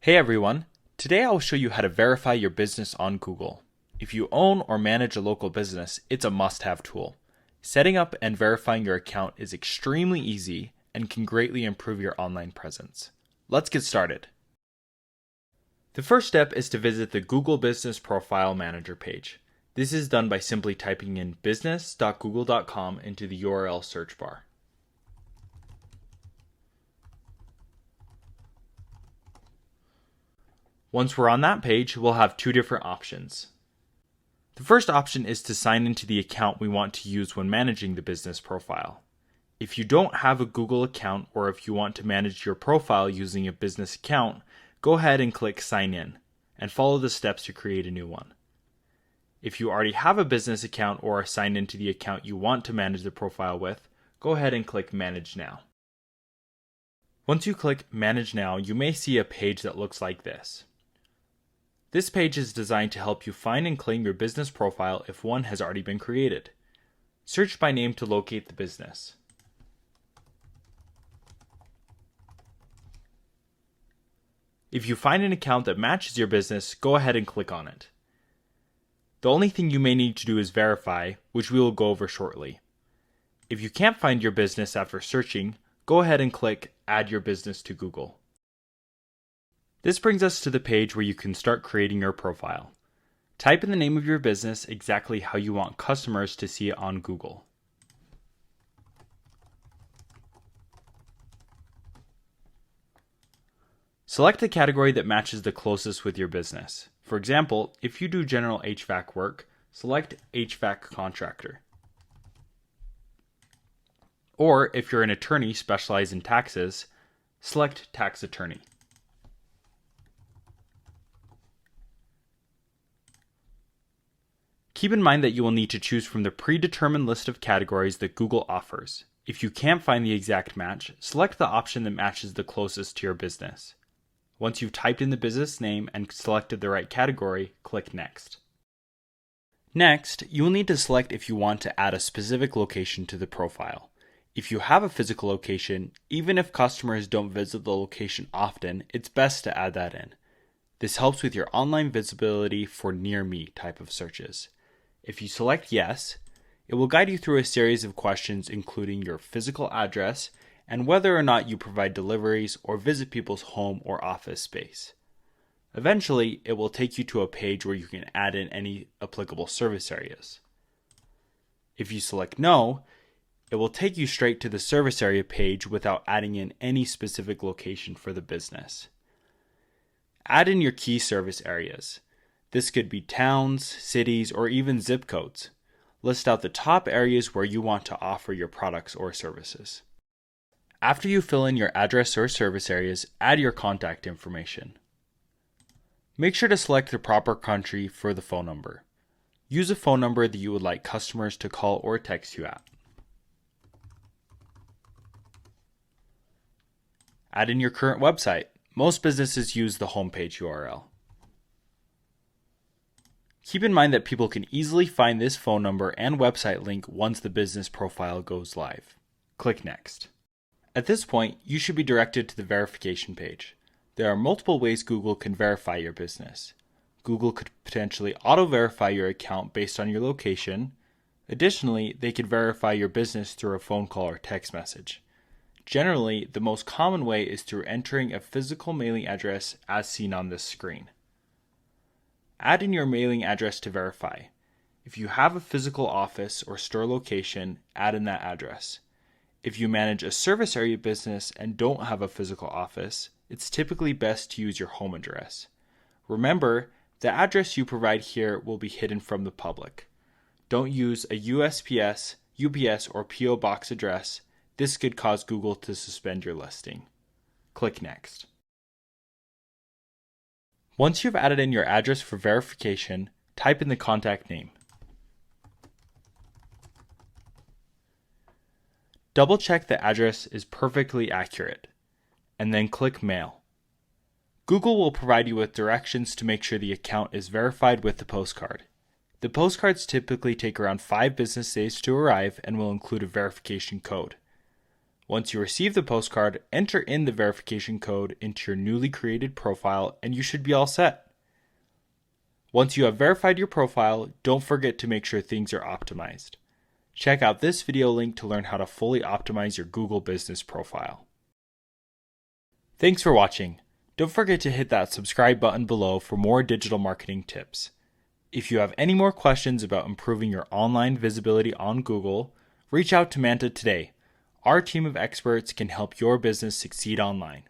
Hey everyone, today I will show you how to verify your business on Google. If you own or manage a local business, it's a must-have tool. Setting up and verifying your account is extremely easy and can greatly improve your online presence. Let's get started. The first step is to visit the Google Business Profile Manager page. This is done by simply typing in business.google.com into the URL search bar. Once we're on that page, we'll have two different options. The first option is to sign into the account we want to use when managing the business profile. If you don't have a Google account or if you want to manage your profile using a business account, go ahead and click Sign In and follow the steps to create a new one. If you already have a business account or are signed into the account you want to manage the profile with, go ahead and click Manage Now. Once you click Manage Now, you may see a page that looks like this. This page is designed to help you find and claim your business profile if one has already been created. Search by name to locate the business. If you find an account that matches your business, go ahead and click on it. The only thing you may need to do is verify, which we will go over shortly. If you can't find your business after searching, go ahead and click Add Your Business to Google. This brings us to the page where you can start creating your profile. Type in the name of your business exactly how you want customers to see it on Google. Select the category that matches the closest with your business. For example, if you do general HVAC work, select HVAC contractor. Or if you're an attorney specialized in taxes, select tax attorney. Keep in mind that you will need to choose from the predetermined list of categories that Google offers. If you can't find the exact match, select the option that matches the closest to your business. Once you've typed in the business name and selected the right category, click Next. Next, you will need to select if you want to add a specific location to the profile. If you have a physical location, even if customers don't visit the location often, it's best to add that in. This helps with your online visibility for near me type of searches. If you select Yes, it will guide you through a series of questions including your physical address and whether or not you provide deliveries or visit people's home or office space. Eventually, it will take you to a page where you can add in any applicable service areas. If you select No, it will take you straight to the service area page without adding in any specific location for the business. Add in your key service areas. This could be towns, cities, or even zip codes. List out the top areas where you want to offer your products or services. After you fill in your address or service areas, add your contact information. Make sure to select the proper country for the phone number. Use a phone number that you would like customers to call or text you at. Add in your current website. Most businesses use the homepage URL. Keep in mind that people can easily find this phone number and website link once the business profile goes live. Click Next. At this point, you should be directed to the verification page. There are multiple ways Google can verify your business. Google could potentially auto-verify your account based on your location. Additionally, they could verify your business through a phone call or text message. Generally, the most common way is through entering a physical mailing address as seen on this screen. Add in your mailing address to verify. If you have a physical office or store location, add in that address. If you manage a service area business and don't have a physical office, it's typically best to use your home address. Remember, the address you provide here will be hidden from the public. Don't use a USPS, UPS, or PO Box address. This could cause Google to suspend your listing. Click Next. Once you've added in your address for verification, type in the contact name. Double check the address is perfectly accurate, and then click Mail. Google will provide you with directions to make sure the account is verified with the postcard. The postcards typically take around 5 business days to arrive and will include a verification code. Once you receive the postcard, enter in the verification code into your newly created profile and you should be all set. Once you have verified your profile, don't forget to make sure things are optimized. Check out this video link to learn how to fully optimize your Google Business profile. Thanks for watching. Don't forget to hit that subscribe button below for more digital marketing tips. If you have any more questions about improving your online visibility on Google, reach out to Manta today. Our team of experts can help your business succeed online.